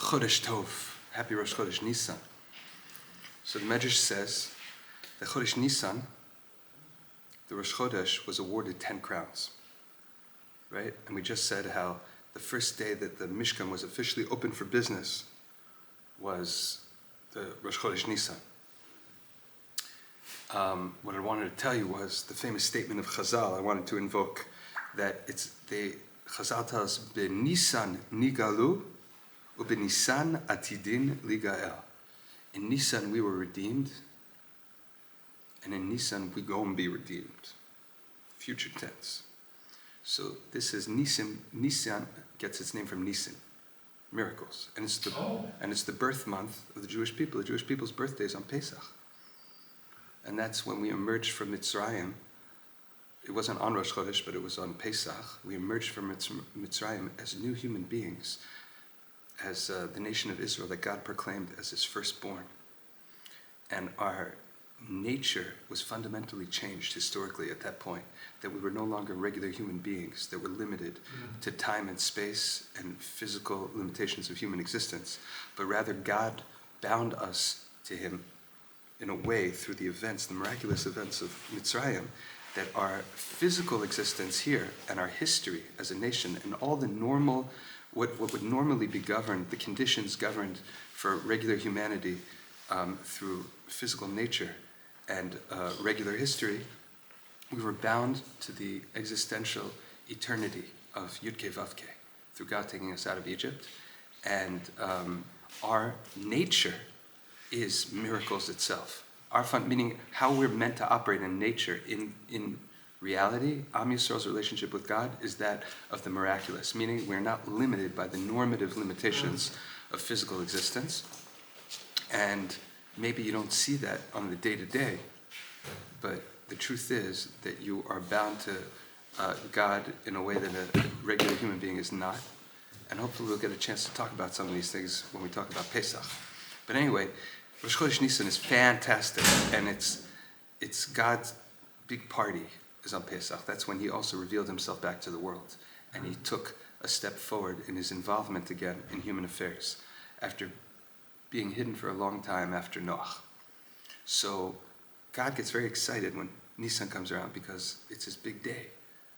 Chodesh Tov, happy Rosh Chodesh Nissan. So the Medrash says that Chodesh Nissan, the Rosh Chodesh, was awarded 10 crowns, right? And we just said how the first day that the Mishkan was officially open for business was the Rosh Chodesh Nissan. What I wanted to tell you was the famous statement of Chazal. I wanted to invoke that Chazal tells us, "B'Nisan nigalu, u'b'Nisan atidin ligael." In Nisan we were redeemed, and in Nisan we go and be redeemed. Future tense. So this is Nisan. Nisan gets its name from Nisan, miracles, and it's the birth month of the Jewish people. The Jewish people's birthday is on Pesach, and that's when we emerged from Mitzrayim. It wasn't on Rosh Chodesh, but it was on Pesach. We emerged from Mitzrayim as new human beings, as the nation of Israel that God proclaimed as His firstborn. And our nature was fundamentally changed historically at that point, that we were no longer regular human beings that were limited to time and space and physical limitations of human existence, but rather God bound us to Him in a way through the events, the miraculous events of Mitzrayim, that our physical existence here and our history as a nation and all the normal, what would normally be governed, the conditions governed for regular humanity through physical nature and regular history, we were bound to the existential eternity of Yud-Kei Vav-Kei through God taking us out of Egypt. And our nature is miracles itself. Meaning how we're meant to operate in nature, in reality, Am Yisrael's relationship with God is that of the miraculous, meaning we're not limited by the normative limitations of physical existence. And maybe you don't see that on the day-to-day, but the truth is that you are bound to God in a way that a regular human being is not. And hopefully we'll get a chance to talk about some of these things when we talk about Pesach. But anyway, Rosh Chodesh Nissan is fantastic, and it's God's big party is on Pesach. That's when He also revealed Himself back to the world, and He took a step forward in His involvement again in human affairs after being hidden for a long time after Noach. So God gets very excited when Nissan comes around because it's His big day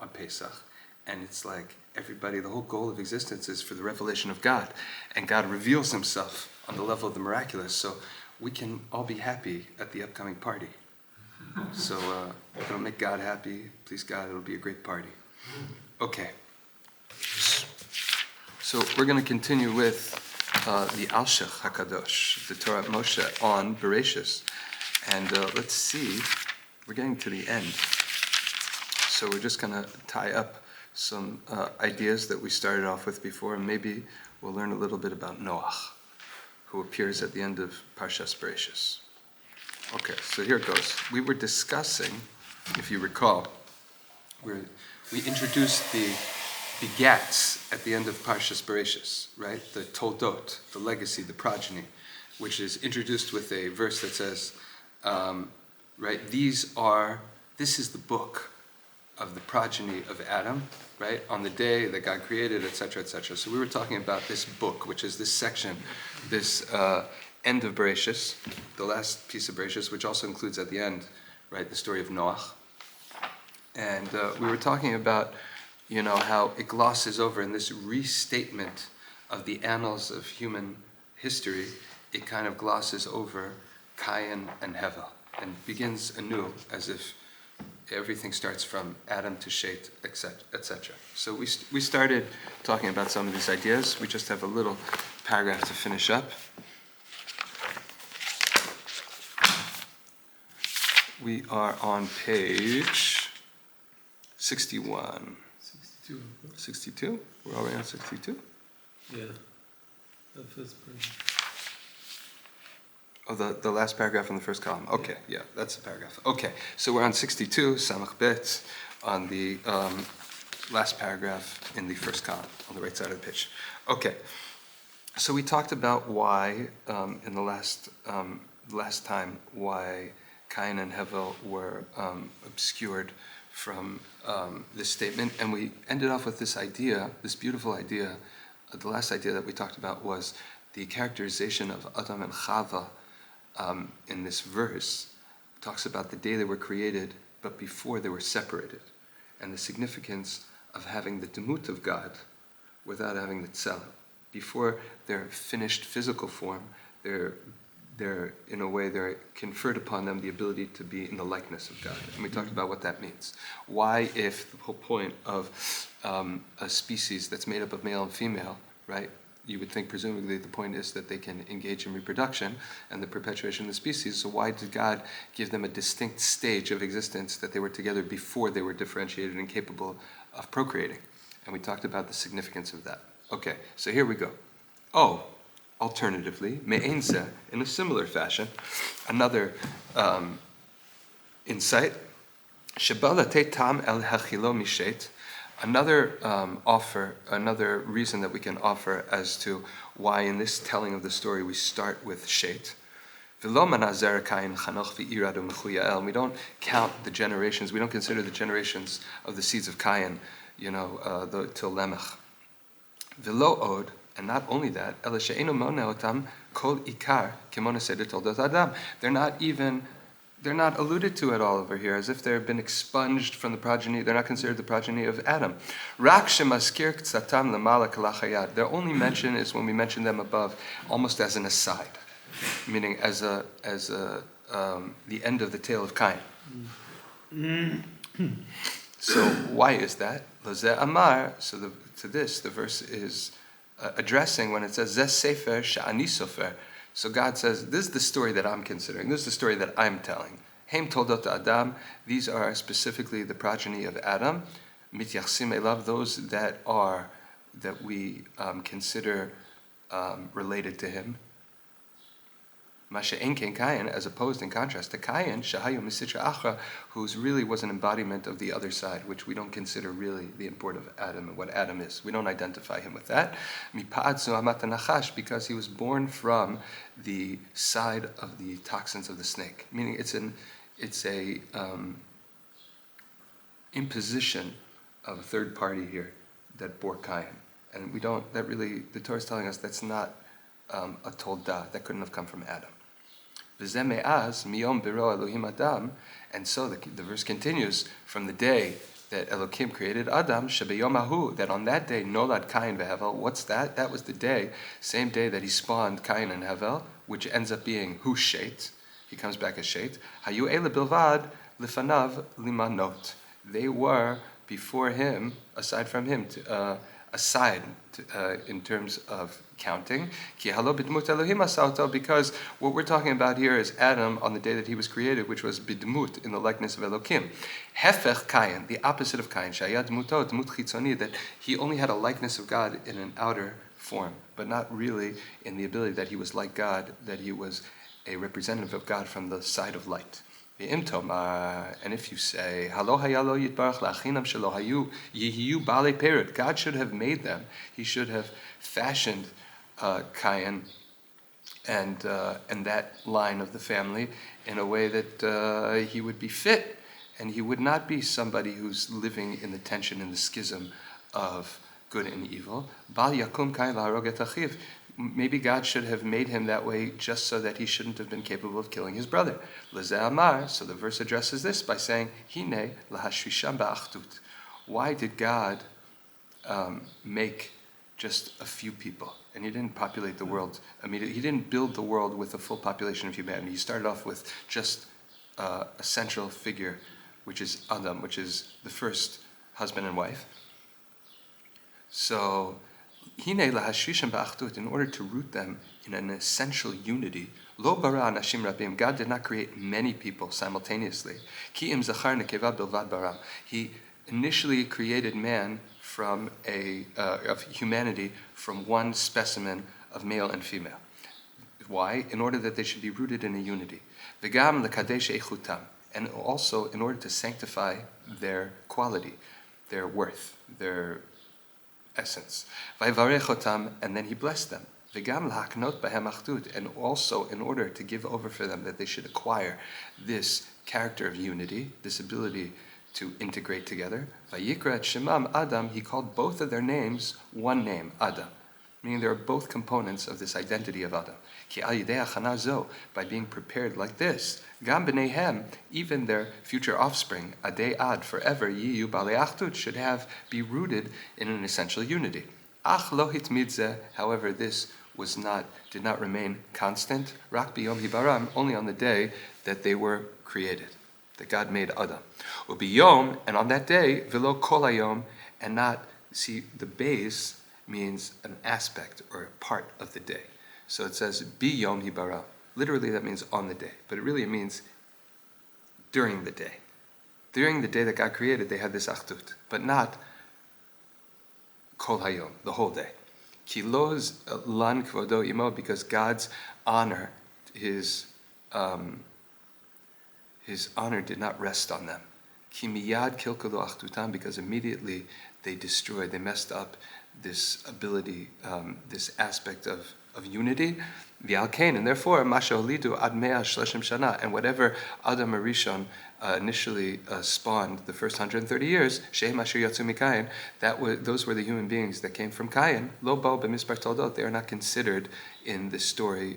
on Pesach, and it's like everybody, the whole goal of existence is for the revelation of God, and God reveals Himself on the level of the miraculous. So we can all be happy at the upcoming party. So it'll make God happy. Please God, it'll be a great party. Okay. So we're going to continue with the Alshech HaKadosh, the Torah Moshe on Bereshis. And let's see, we're getting to the end. So we're just going to tie up some ideas that we started off with before, and maybe we'll learn a little bit about Noach, who appears at the end of Parshas Bereshis. Okay, so here it goes. We were discussing, if you recall, we introduced the begats at the end of Parshas Bereshis, right? The toldot, the legacy, the progeny, which is introduced with a verse that says, right, this is the book of the progeny of Adam, right, on the day that God created, etc., etc. So we were talking about this book, which is this section, this end of Bereshis, the last piece of Bereshis, which also includes at the end, right, the story of Noach. And we were talking about, how it glosses over in this restatement of the annals of human history. It kind of glosses over Cain and Hevel and begins anew as if everything starts from Adam to Shet, etc. So we started talking about some of these ideas. We just have a little paragraph to finish up. We are on page 61. 62? We're already on 62? Yeah. The first page. Oh, the last paragraph in the first column. Okay, yeah, that's the paragraph. Okay, so we're on 62, Samach Bet, on the last paragraph in the first column, on the right side of the page. Okay, so we talked about why, in the last time, why Cain and Hevel were obscured from this statement, and we ended off with this idea, this beautiful idea. The last idea that we talked about was the characterization of Adam and Chava in this verse talks about the day they were created, but before they were separated, and the significance of having the demut of God without having the tzelem. Before their finished physical form, they're in a way, they're conferred upon them the ability to be in the likeness of God. And we talked about what that means. Why, if the whole point of a species that's made up of male and female, right? You would think presumably the point is that they can engage in reproduction and the perpetuation of the species. So why did God give them a distinct stage of existence that they were together before they were differentiated and capable of procreating? And we talked about the significance of that. Okay, so here we go. Oh, alternatively, me'enze, in a similar fashion, another insight, shebala te tam el hachilo mishet, another another reason that we can offer as to why in this telling of the story we start with shet. We don't count the generations, we don't consider the generations of the seeds of Cain, till Lemech. V'lo od, and not only that, they're not alluded to at all over here, as if they've been expunged from the progeny. They're not considered the progeny of Adam. Their only mention is when we mention them above, almost as an aside, meaning as the end of the tale of Cain. So why is that? Lozeh Amar. So to this, the verse is addressing when it says Zeh Sefer Sha'ani Sofer. So God says, this is the story that I'm considering. This is the story that I'm telling. Heim Toldot Adam. These are specifically the progeny of Adam. Mityachsim Elav. Those that we consider related to him. Masha Enken Kayin, as opposed in contrast to Kayin, Shahayu Misitra Achra, who's really was an embodiment of the other side, which we don't consider really the import of Adam and what Adam is. We don't identify him with that. Mipa'atzu Amata Nachash, because he was born from the side of the toxins of the snake. Meaning it's a imposition of a third party here that bore Kayin. And the Torah is telling us that's not a tolda, that couldn't have come from Adam. And so the verse continues, from the day that Elokim created Adam, that on that day, Nolad Cain veHevel. What's that? That was the day, same day that he spawned Cain and Hevel, which ends up being Hu Shet. He comes back as Shet. Hayu Ele Bilvad Lifanav Limanot. They were before him, aside from him, in terms of counting. Because what we're talking about here is Adam on the day that he was created, which was bidmut, in the likeness of Elokim. Hefech Kayin, the opposite of Kayin, shayad dmuto, dmut chitzoni, that he only had a likeness of God in an outer form, but not really in the ability that he was like God, that he was a representative of God from the side of light. And if you say, God should have made them. He should have fashioned Cain and that line of the family in a way that he would be fit, and he would not be somebody who's living in the tension and the schism of good and evil. Maybe God should have made him that way just so that he shouldn't have been capable of killing his brother. Lezeh Amar, so the verse addresses this by saying, Hine lahashvisham ba'achdut. Why did God make just a few people? And he didn't populate the world. He didn't build the world with a full population of humanity. He started off with just a central figure, which is Adam, which is the first husband and wife. So, in order to root them in an essential unity, lo bara anashim rabim. God did not create many people simultaneously. Ki im zachar nekeva bilvad bara. He initially created man from of humanity from one specimen of male and female. Why? In order that they should be rooted in a unity. V'gam lekadesh eichutam, and also in order to sanctify their quality, their worth, their essence. Vayvarechotam, and then he blessed them. V'gam lahaknot bahem achdut, and also in order to give over for them that they should acquire this character of unity, this ability to integrate together. Vayikra et shemam Adam, he called both of their names one name, Adam. meaning there are both components of this identity of Adam. Ki al yidei hachana zo, by being prepared like this, gam b'neihem, even their future offspring, adei ad, forever, yiyu balei achdut, should be rooted in an essential unity. Ach lo hitmid zeh, however, this did not remain constant, rak biyom hibaram, only on the day that they were created, that God made Adam. Ubiyom, and on that day, velo kol hayom, and not, see, the base means an aspect or a part of the day. So it says biyom hibara. Literally that means on the day, but it really means during the day. During the day that God created, they had this achdut, but not kol hayom, the whole day. Kiloz lan kvodo imo, because God's honor, his honor did not rest on them. Ki miyad kilkalo achdutam, because immediately they messed up this ability, this aspect of unity. V'alkein, and therefore, masha olidu ad mea shleshim shana, and whatever Adam Arishon initially spawned the first 130 years, shehem asher yatzu mikayin, those were the human beings that came from Kayin. Lo bo b'mispar toldot, they are not considered in the story